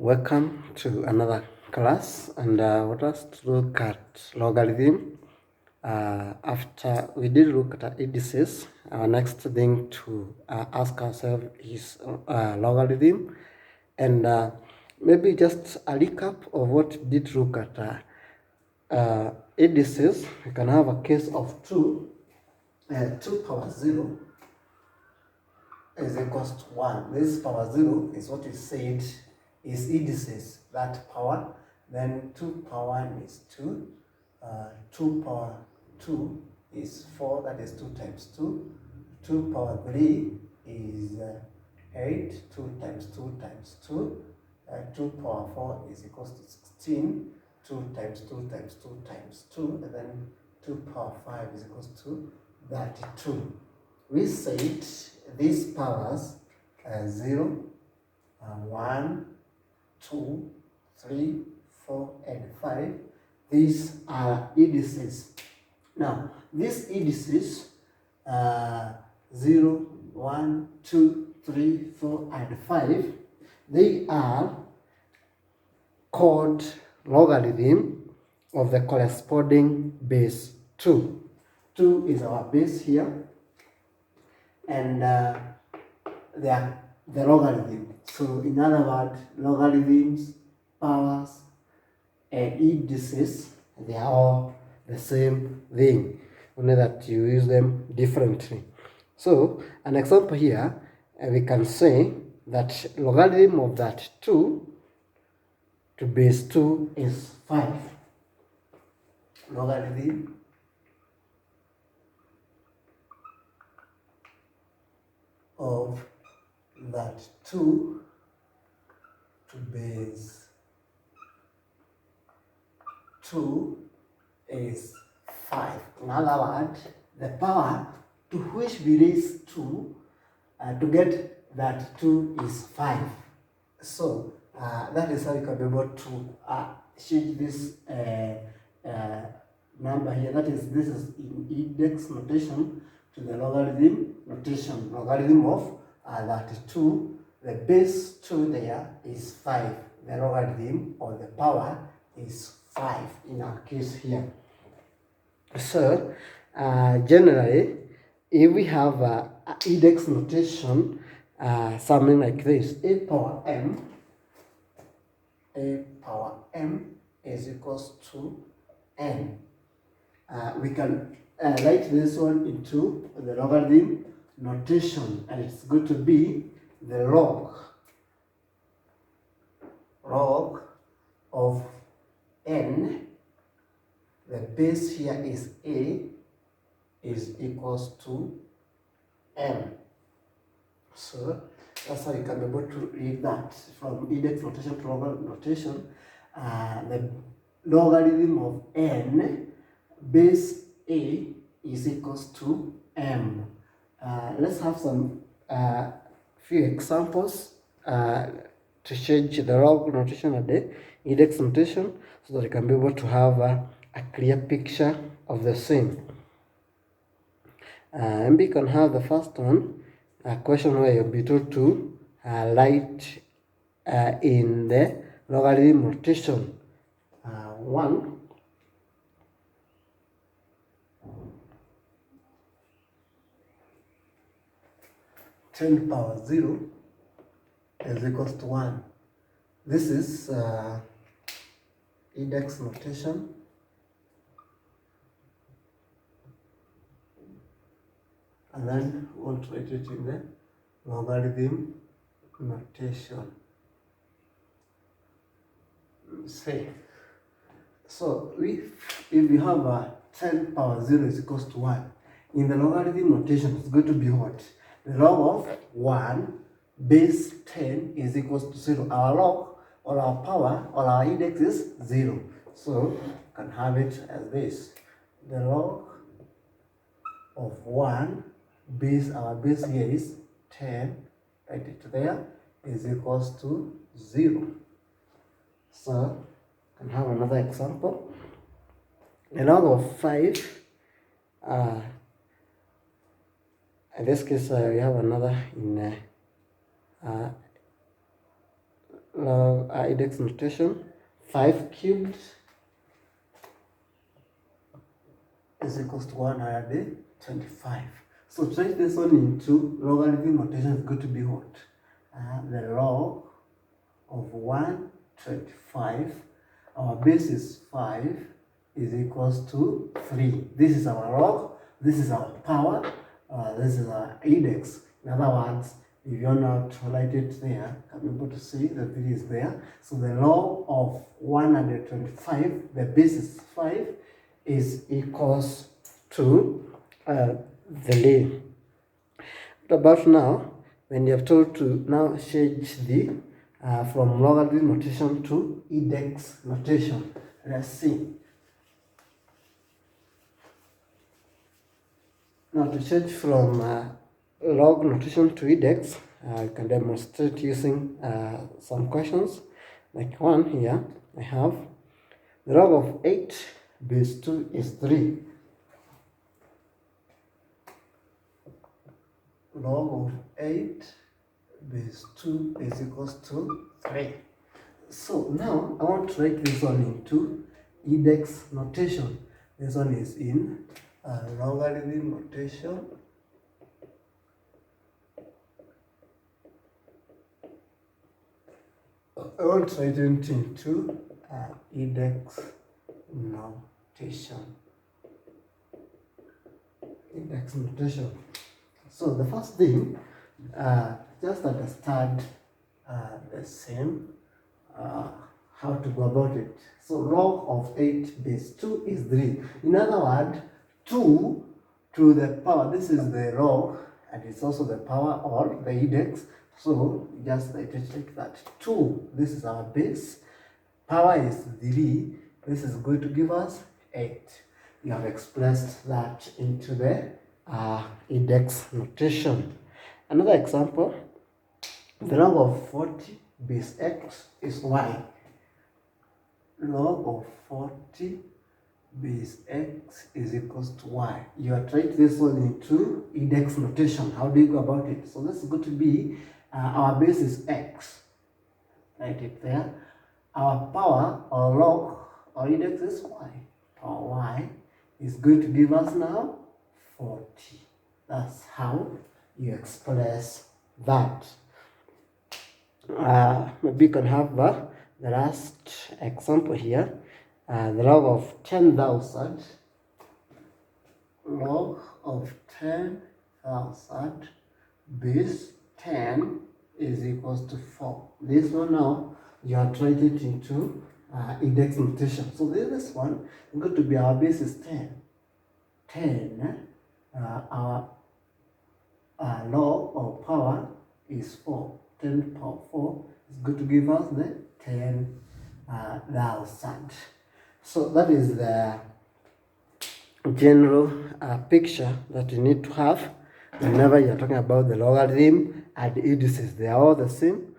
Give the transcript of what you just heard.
Welcome to another class, and I want us to look at logarithm. After we did look at indices, our next thing to ask ourselves is logarithm, and maybe just a recap of what we did look at indices. We can have a case of 2 power 0 is equals to 1. This power 0 is what is said is indices, that power. Then 2 power 1 is 2. 2 power 2 is 4, that is 2 times 2. 2 power 3 is 8. 2 times 2 times 2. 2 power 4 is equals to 16. 2 times 2 times 2 times 2. And then 2 power 5 is equals to 32. We said these powers 0, 1, 2, 3, 4, and 5. These are indices. Now, these indices 0, 1, 2, 3, 4, and 5, they are called logarithm of the corresponding base 2. 2 is our base here, and they are the logarithm. So in other words, logarithms, powers, and indices, they are all the same thing, only that you use them differently. So an example here, we can say that logarithm of that 2 to base 2 is 5. Logarithm of that 2 to base 2 is 5. In other words, the power to which we raise 2 to get that 2 is 5. So that is how you can be able to change this number here. That is, this is in index notation to the logarithm notation. Logarithm of that 2, the base 2 there is 5. The logarithm or the power is 5 in our case here. So generally, if we have index notation, something like this, a power m is equals to n. We can write this one into the logarithm notation, and it's going to be the log of n. The base here is a, is equals to m. So that's how you can be able to read that from index notation to logarithm notation. The logarithm of n base a is equals to m. Let's have some few examples to change the log notation and the index notation, so that you can be able to have a clear picture of the same. And we can have the first one, a question where you'll be told to write in the logarithm notation 1 10 power 0 is equals to 1. This is index notation. And then we want to write it in the logarithm notation. Say, so if we have a 10 power 0 is equals to 1, in the logarithm notation it's going to be what? The log of 1 base 10 is equals to 0. Our log or our power or our index is 0. So you can have it as this. The log of 1 base, our base here is 10, write it there, is equals to 0. So you can have another example. The log of 5, in this case we have another in index notation. 5 cubed is equals to 125. So to write this one into logarithm notation is going to be what? The log of 125, our base is 5, is equals to 3. This is our log, this is our power, this is our index. In other words, if you're not write it there, I'm able to see the 3 is there. So the log of 125, the base is 5, is equals to the lane. What about now, when you have told to now change the from logarithm notation to index notation? Let's see. Now to change from log notation to index, I can demonstrate using some questions. Like one here, I have the log of 8 base 2 is 3. Log of 8 base 2 is equals to 3. So now I want to write this one into index notation. This one is in logarithm notation. I want to write it into index notation. Index notation. So the first thing, just understand the same how to go about it. So log of 8 base 2 is 3. In other words, 2 to the power, this is the log and it's also the power or the index. So just write it like that. 2, this is our base, power is 3, this is going to give us 8. You have expressed that into the index notation. Another example, the log of 40 base x is y. Log of 40 base x is equals to y. You are trying this one into index notation. How do you go about it? So this is going to be our base is x. Write it there. Our power or log or index is y. Power y is going to give us now 40. That's how you express that. Maybe you can have the last example here. The log of 10,000. Log of 10,000 base 10 is equals to 4. This one now you are writing it into index notation. So this one is going to be our base is 10. 10. Our log or power is 4. 10 to the power 4 is going to give us the 10,000. So that is the general picture that you need to have whenever you're talking about the logarithm and indices. They are all the same.